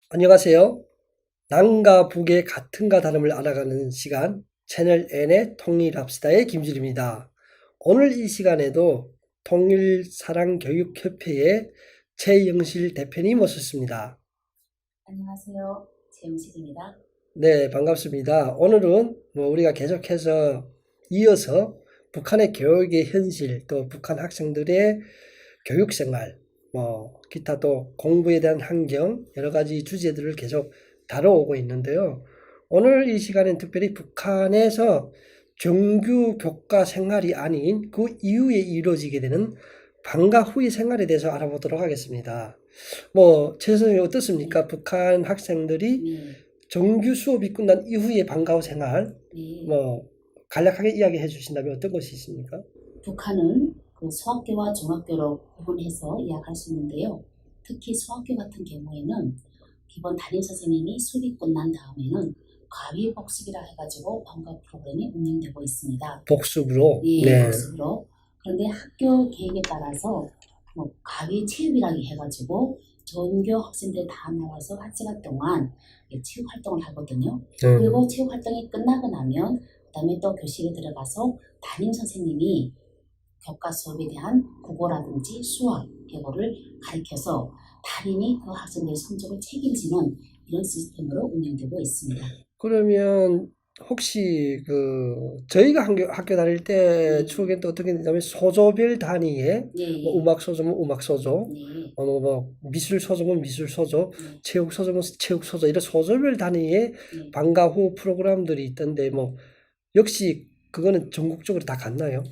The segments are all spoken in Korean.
안녕하세요. 남과 북의 같음과 다름을 알아가는 시간 채널 N의 통일합시다의 김주리입니다. 오늘 이 시간에도 통일사랑교육협회의 최영실 대표님 모셨습니다. 안녕하세요. 최영실입니다. 네, 반갑습니다. 오늘은 우리가 계속해서 이어서 북한의 교육의 현실, 또 북한 학생들의 교육생활, 기타 또 공부에 대한 환경, 여러 가지 주제들을 계속 다뤄오고 있는데요. 오늘 이 시간엔 특별히 북한에서 정규 교과 생활이 아닌 그 이후에 이루어지게 되는 방과 후의 생활에 대해서 알아보도록 하겠습니다. 최 선생님 어떻습니까? 북한 학생들이 네, 정규 수업이 끝난 이후의 방과 후 생활, 네. 간략하게 이야기해 주신다면 어떤 것이 있습니까? 북한은 그 소학교와 중학교로 구분해서 이야기할 수 있는데요. 특히 소학교 같은 경우에는 기본 담임 선생님이 수업이 끝난 다음에는 과외 복습이라 해가지고 방과 프로그램이 운영되고 있습니다. 복습으로? 예, 네. 복습으로. 그런데 학교 계획에 따라서 과외 체육이라고 해가지고 전교 학생들 다 나와서 한 시간 동안 체육 활동을 하거든요. 그리고 체육 활동이 끝나고 나면 그다음에 또 교실에 들어가서 담임 선생님이 교과 수업에 대한 국어라든지 수학, 영어를 가르쳐서 담임이 그 학생들의 성적을 책임지는 이런 시스템으로 운영되고 있습니다. 그러면 혹시 저희가 학교 다닐 때 추억엔 또 어떻게 되냐면 소조별 단위의 네, 음악 소조면 음악 소조, 네, 미술 소조면 미술 소조, 네, 체육 소조면 체육 소조 이런 소조별 단위의 네. 방과 후 프로그램들이 있던데 역시 그거는 전국적으로 다 같나요?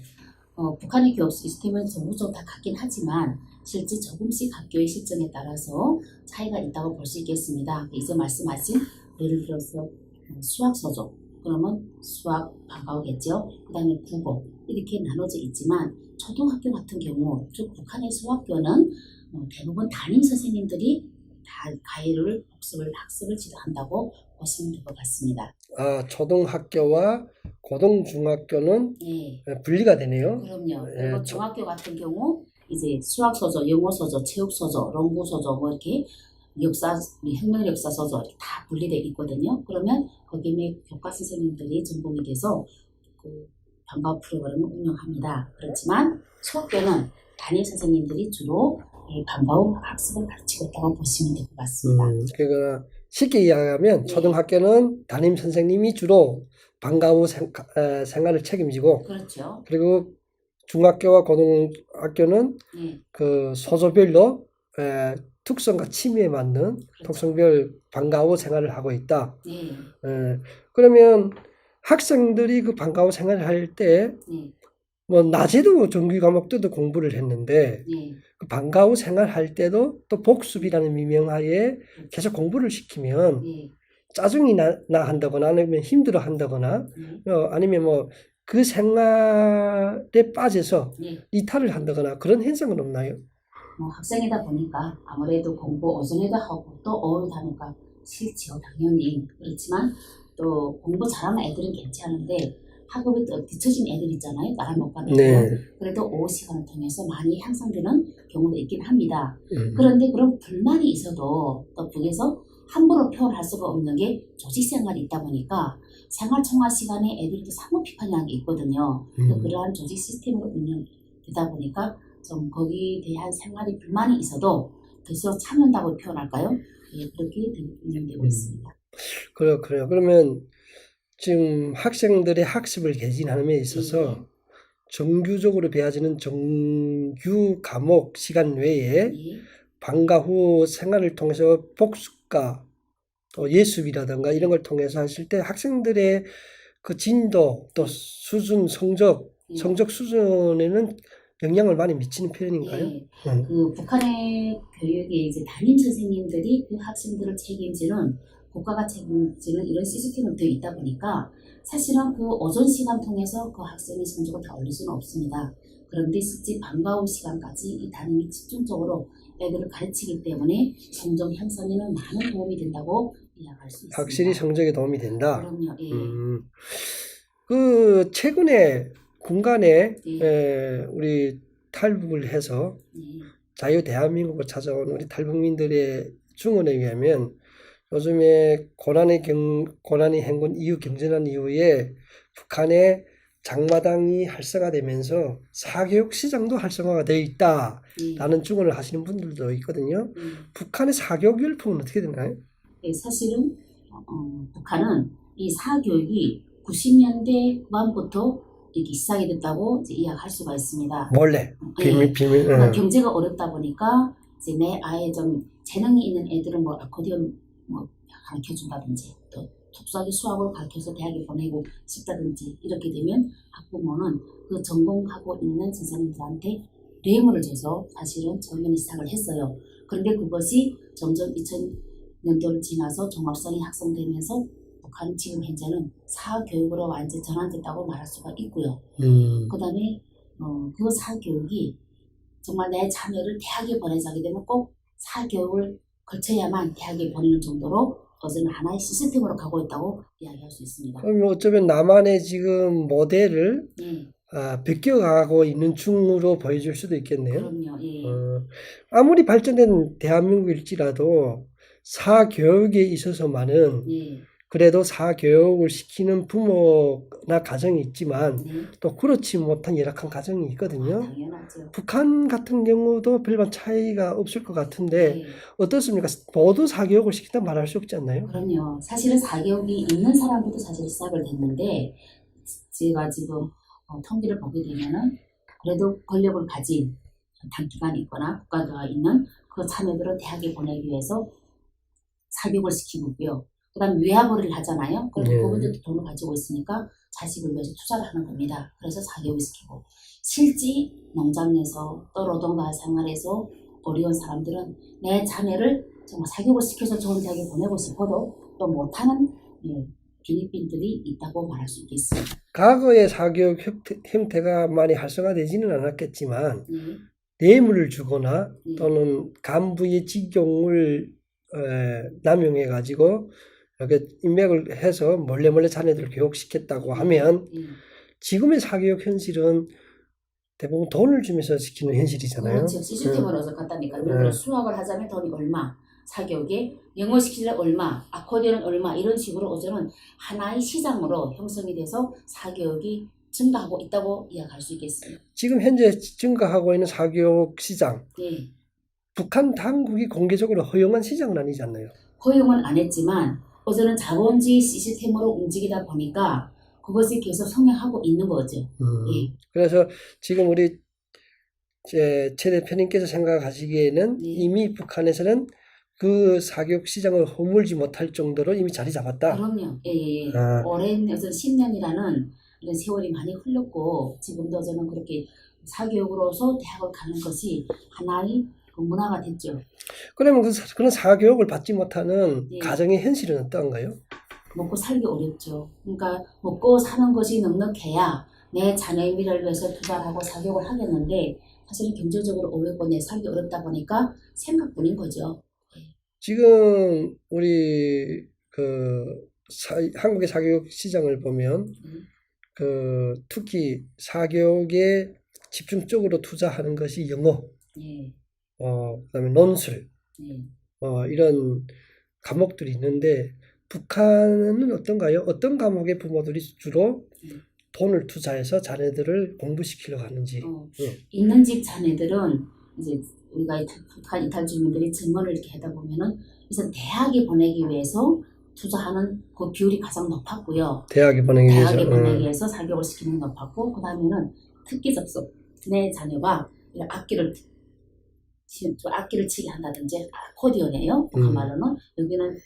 북한의 교육 시스템은 전국적으로 다 같긴 하지만 실제 조금씩 학교의 실정에 따라서 차이가 있다고 볼 수 있겠습니다. 이제 말씀하신 예를 들어서 수학 서적, 그러면 수학 방과후겠죠. 그 다음에 국어 이렇게 나눠져 있지만 초등학교 같은 경우, 즉 북한의 소학교는 대부분 담임 선생님들이 다 학습을 지도한다고 보시면 될 것 같습니다. 초등학교와 고등중학교는 네. 분리가 되네요. 그럼요. 예, 그리고 중학교 같은 경우 이제 수학 서적, 영어 서적, 체육 서적, 롱구 서적 뭐 이렇게 역사, 혁명 역사 서적 이렇게 다 분리되어 있거든요. 그러면 거기에 교과 선생님들이 전공이 돼서 그 방과 프로그램을 운영합니다. 그렇지만 수학교는 담임 선생님들이 주로 이 방과 후 학습을 가르치고 있다고 보시면 될 것 같습니다. 그러니까 쉽게 이야기하면 네. 초등학교는 담임 선생님이 주로 방과 후 생활을 책임지고, 그렇죠. 그리고 중학교와 고등학교는 네. 그 소조별로 특성과 취미에 맞는 그렇죠. 특성별 방과 후 생활을 하고 있다. 네. 그러면 학생들이 그 방과 후 생활을 할 때 네. 낮에도 정규 과목들도 공부를 했는데 네. 그 방과 후 생활할 때도 또 복습이라는 미명하에 계속 공부를 시키면 네. 짜증이 나 한다거나 아니면 힘들어 한다거나 네. 아니면 그 생활에 빠져서 네. 이탈을 한다거나 그런 현상은 없나요? 학생이다 보니까 아무래도 공부 오전에도 하고 또 오후에도 하니까 싫지요, 당연히. 그렇지만 또 공부 잘하는 애들은 괜찮은데 학업에 또 뒤처진 애들 있잖아요, 따라 못 가는 애들. 네. 그래도 오후 시간을 통해서 많이 향상되는 경우도 있긴 합니다. 음. 그런데 그런 불만이 있어도 또 북에서 함부로 표현할 수가 없는 게 조직생활이 있다 보니까 생활청화 시간에 애들이 또 사무비판이라는 게 있거든요. 그러한 조직 시스템으로 운영되다 보니까 좀 거기에 대한 생활이 불만이 있어도 스스로 참는다고 표현할까요? 예, 그렇게 운영되고 있습니다. 그래요. 그러면 지금 학생들의 학습을 개진하는 데 있어서 정규적으로 배워지는 정규 과목 시간 외에 예, 방과 후 생활을 통해서 복습과 또 예습이라든가 이런 걸 통해서 하실 때 학생들의 그 진도 또 수준, 예. 성적 수준에는 영향을 많이 미치는 편인가요? 예, 그 북한의 교육에 이제 담임 선생님들이 그 학생들을 책임지는 국가가 책임지는 이런 시스템이 되어 있다 보니까 사실은 그 오전 시간 통해서 그 학생의 성적을 다 올릴 수는 없습니다. 그런데 실제 방과 후 시간까지 이 담임이 집중적으로 애들을 가르치기 때문에 성적 향상에는 많은 도움이 된다고 이야기할 수 있습니다. 확실히 성적에 도움이 된다. 그럼요. 예. 최근에 군간에 예. 우리 탈북을 해서 예. 자유 대한민국을 찾아온 우리 탈북민들의 증언에 의하면 요즘에 고난의 행군 이후 경제난 이후에 북한의 장마당이 활성화되면서 사교육 시장도 활성화가 되어 예, 있다라는 주장을 하시는 분들도 있거든요. 예. 북한의 사교육 열풍은 어떻게 되나요? 예, 사실은 북한은 이 사교육이 90년대 후반부터 이렇게 시작이 됐다고 이제 이야기할 수가 있습니다. 몰래 비밀. 그러니까 경제가 어렵다 보니까 이제 내 아예 좀 재능이 있는 애들은 뭐 아코디언 뭐 가르쳐 준다든지 또 특수하게 수학을 가르쳐서 대학에 보내고 싶다든지 이렇게 되면 학부모는 그 전공하고 있는 선생님들한테 뇌물을 줘서 사실은 처음에는 시작을 했어요. 그런데 그것이 점점 2000년도를 지나서 종합성이 확산되면서 북한은 지금 현재는 사교육으로 완전 전환됐다고 말할 수가 있고요. 그 다음에 그 사교육이 정말 내 자녀를 대학에 보내자 하게 되면 꼭 사교육을 거쳐야만 대학에 보내는 정도로 어제는 하나의 시스템으로 가고 있다고 이야기할 수 있습니다. 그럼 어쩌면 남한의 지금 모델을 예, 베껴가고 있는 중으로 보여줄 수도 있겠네요. 그럼요. 예, 아무리 발전된 대한민국일지라도 사교육에 있어서만은 예, 그래도 사교육을 시키는 부모나 가정이 있지만 네, 또 그렇지 못한 열악한 가정이 있거든요. 당연하죠. 북한 같은 경우도 별반 차이가 없을 것 같은데 예, 어떻습니까? 모두 사교육을 시킨다 말할 수 없지 않나요? 그럼요. 사실은 사교육이 있는 사람부터 사실 시작을 됐는데 제가 지금 통계를 보게 되면은 그래도 권력을 가진 단기간 있거나 국가가 있는 그 자녀들은 대학에 보내기 위해서 사교육을 시키고 있고요. 그 다음 외화벌이를 하잖아요. 그래서 네. 그분들도 돈을 가지고 있으니까 자식을 위해서 투자를 하는 겁니다. 그래서 사교육을 시키고 실제 농장에서 또 노동가 생활에서 어려운 사람들은 내 자녀를 정말 사교육을 시켜서 좋은 대학에 보내고 싶어도 또 못하는 필리핀들이 있다고 말할 수 있겠습니다. 과거의 사교육 형태가 많이 활성화되지는 않았겠지만 예, 뇌물을 주거나 또는 간부의 직용을 남용해 가지고 이렇게 인맥을 해서 몰래 자녀들을 교육시켰다고 하면 예. 지금의 사교육 현실은 대부분 돈을 주면서 시키는 현실이잖아요. 그렇죠. 시스템으로 해서 갔다니까. 예를 들어 수학을 하자면 돈이 얼마, 사교육에 영어 시키려면 얼마, 아코디언은 얼마 이런 식으로 어제는 하나의 시장으로 형성이 돼서 사교육이 증가하고 있다고 이야기할 수 있겠습니다. 지금 현재 증가하고 있는 사교육 시장, 예. 북한 당국이 공개적으로 허용한 시장은 아니지 않나요? 허용은 안 했지만 어제는 자본주의 시스템으로 움직이다 보니까 그것이 계속 성행하고 있는 거죠. 예. 그래서 지금 우리 최 대표님께서 생각하시기에는 네. 이미 북한에서는 그 사교육 시장을 허물지 못할 정도로 이미 자리 잡았다. 그럼요. 예. 아. 오랜 어떤 10년이라는 이런 세월이 많이 흘렀고 지금도 저는 그렇게 사교육으로서 대학을 가는 것이 하나의 그 문화가 됐죠. 그러면 그런 사교육을 받지 못하는 네. 가정의 현실은 어떠한가요? 먹고 살기 어렵죠. 그러니까 먹고 사는 것이 넉넉해야 내 자녀의 미래를 위해서 투자를 하고 사교육을 하겠는데 사실은 경제적으로 어렵고 내 살기 어렵다 보니까 생각뿐인 거죠. 지금 우리 한국의 사교육 시장을 보면 특히 사교육에 집중적으로 투자하는 것이 영어, 예. 그다음에 논술, 예. 이런 과목들이 있는데 북한은 어떤가요? 어떤 과목의 부모들이 주로 돈을 투자해서 자녀들을 공부시키려고 하는지. 예. 있는 집 자녀들은 이제 우리가 북한 이탈 주민들이 증언을 이렇게 하다 보면은 우선 대학에 보내기 위해서 투자하는 그 비율이 가장 높았고요. 대학에 보내기 위해서. 대학에 보내기 위해서 사교육을 시키는 게 높았고 그 다음에는 특기 접속 내 자녀가 이런 악기를 치게 한다든지 아코디언이에요. 북한 말로는 여기는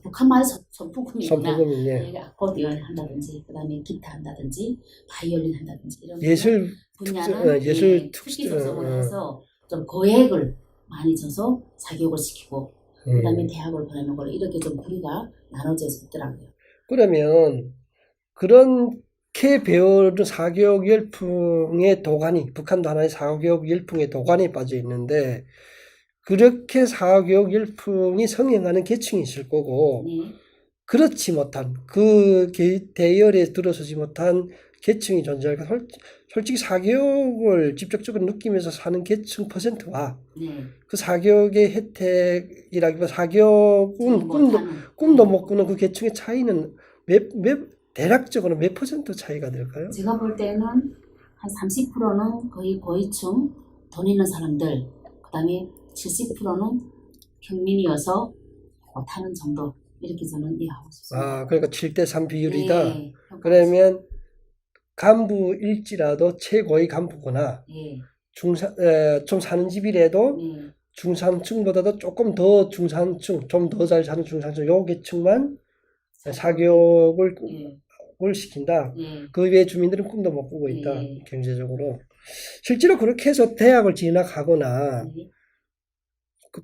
북한 말은 선풍금이구나. 선풍금이네. 아코디언 한다든지 그다음에 기타 한다든지 바이올린 한다든지 이런 예술 분야는 예술 특기 접속을 해서 좀 거액을 많이 줘서 사교육을 시키고 그다음에 대학을 보내는 걸로 이렇게 좀 부류가 나눠져 있더라고요. 그러면 그렇게 배우는 사교육 열풍의 도가니, 북한도 하나의 사교육 열풍의 도가니에 빠져 있는데 그렇게 사교육 열풍이 성행하는 계층이 있을 거고 네. 그렇지 못한 그 대열에 들어서지 못한 계층이 존재할까? 솔직히 사교육을 직접적으로 느끼면서 사는 계층 퍼센트와 네. 그 사교육의 혜택이라기보다 사교육은 못하는. 꿈도 못 꾸는 그 계층의 차이는 대략적으로 몇 퍼센트 차이가 될까요? 제가 볼 때는 한 30%는 거의 고위층, 돈 있는 사람들, 그 다음에 70%는 평민이어서 못하는 정도, 이렇게 저는 이해하고 싶습니다. 그러니까 7대3 비율이다. 네, 그러면 간부일지라도 최고의 간부거나 네, 좀 사는 집이라도 네, 중산층보다도 조금 더 중산층, 좀 더 잘 사는 중산층, 요 계층만 사교육을 네, 시킨다. 네, 그 외의 주민들은 꿈도 못 꾸고 있다. 네. 경제적으로. 실제로 그렇게 해서 대학을 진학하거나 네.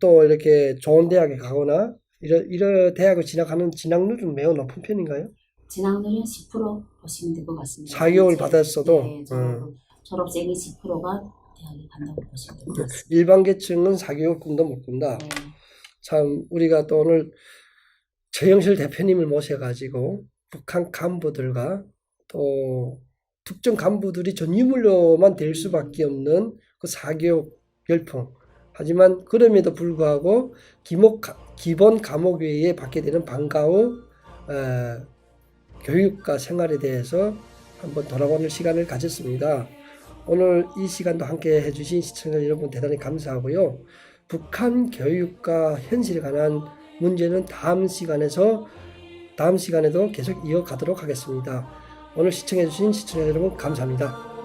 또 이렇게 좋은 대학에 가거나 이런 대학을 진학하는 진학률은 매우 높은 편인가요? 진학률은 10% 보시면 될 것 같습니다. 사교육을 받았어도 네, 졸업생이 10%가 대학에 간다고 보시면 될 것 같습니다. 일반 계층은 사교육 꿈도 못 꾼다. 네. 참 우리가 또 오늘 최영실 대표님을 모셔가지고 북한 간부들과 또 특정 간부들이 전유물로만 될 수밖에 없는 그 사교육 열풍. 하지만 그럼에도 불구하고 기본 과목 외에 받게 되는 방과후 교육과 생활에 대해서 한번 돌아보는 시간을 가졌습니다. 오늘 이 시간도 함께 해주신 시청자 여러분 대단히 감사하고요. 북한 교육과 현실에 관한 문제는 다음 시간에도 계속 이어가도록 하겠습니다. 오늘 시청해주신 시청자 여러분 감사합니다.